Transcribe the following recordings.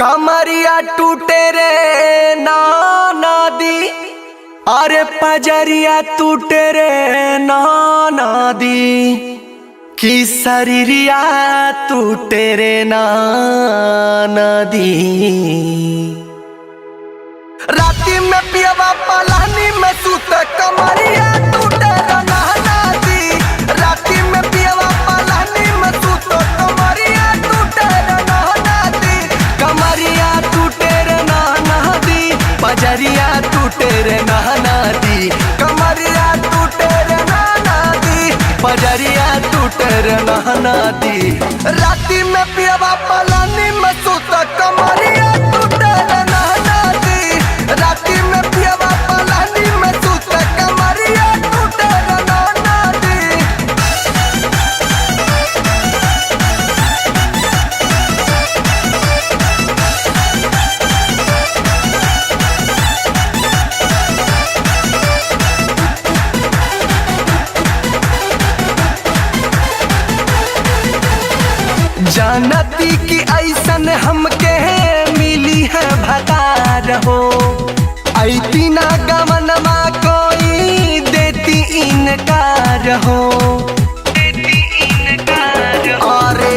कमरिया टूटे रे नाना दी, अरे पजरिया टूटे रे नाना दी, कि शरीरिया टूटे रे नाना दी। राती में पियवा पलानी में सूत कमरिया टूटे रे नाना दी, राती में पियवा पलानी में सूत कमरिया टूटे रे नाना दी, कमरिया टूटे रे नाना दी, पजरिया टूटे रे नाना दी, कमरिया टूटे रे नाना दी, पजरिया टूटे रे नाना दी। राती में पियवा पलानी में सूत कमरिया टूटे रे नाना दी, राती में पियवा पलानी में सूत कमरिया टूटे रे नाना दी। जानती कि ऐसन हमके मिली है भतार हो, ऐती ना गमनमा कोई देती इनकार हो, अरे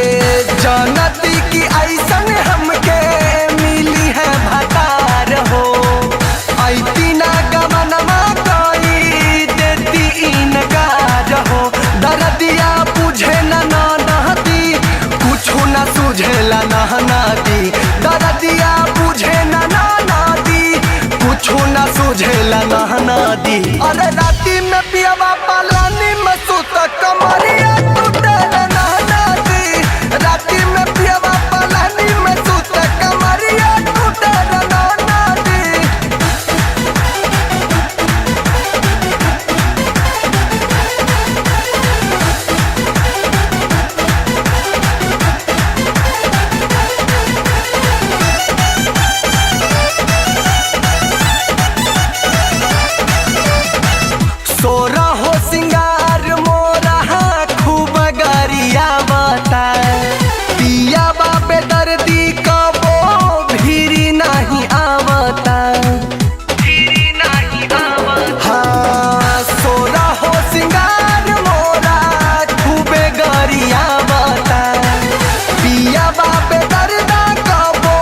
जानती कि ऐसन हमके मिली है भतार हो, ऐती ना गमनमा कोई देती इनकार हो। दर्दिया बुझे ना दी, कुछु ना सुझेला ना दी, दर्दिया बुझे ना दी, कुछु ना सुझेला ना दी। अरे राती में पियवा पलानी में सूत कमरिया टूटे रे नाना दी, राती में पियवा पलानी में सूत कमरिया टूटे रे नाना दी। सोरा हो सिंगार मोरा खूब गरिया बता, पिया बापे दर्दी कबो भीरी नहीं आवता, हाँ सोरा हो सिंगार मोरा खूब गरिया बता, पिया बापे दर्दा कबो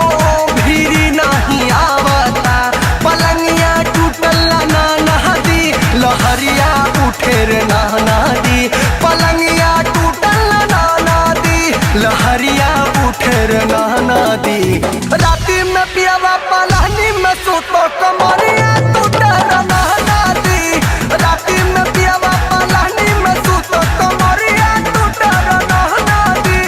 भीरी नहीं आवता। पलंगिया टूटल ना दी, लहरिया उठे रे नाना दी, पलंगिया टूटल नाना दी, लहरिया उठे रे नाना दी। राती में पियवा पलानी में सूतो कमरिया टूटे रे नाना दी, राती में पियवा पलानी में सूतो कमरिया टूटे रे नाना दी।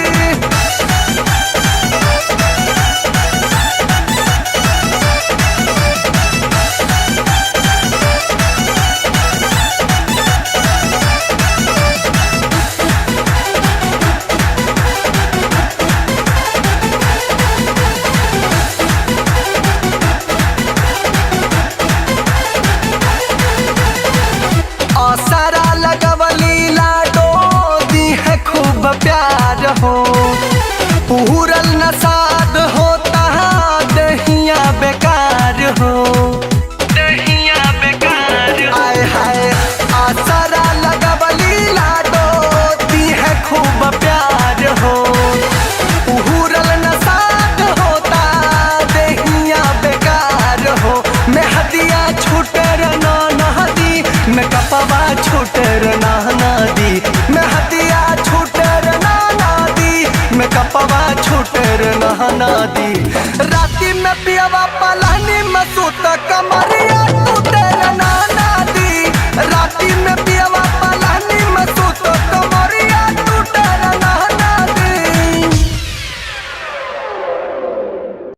असरा लगवली लाडो दी है खूब प्यार हो, पूरल नसाद होता दहिया बेकार हो, दहिया बेकार। आय हाय असरा लगवली लाडो दी है खूब प्यार हो, पूरल नसाद होता दहिया बेकार हो। मेहदिया छूटे रे नाना दी, मैं कपवा छूटे रे नाना दी, मेहदिया छूटे रे नाना दी, मैं कपवा छूटे रे नाना दी। राती में पियवा पलानी में सूत कमरिया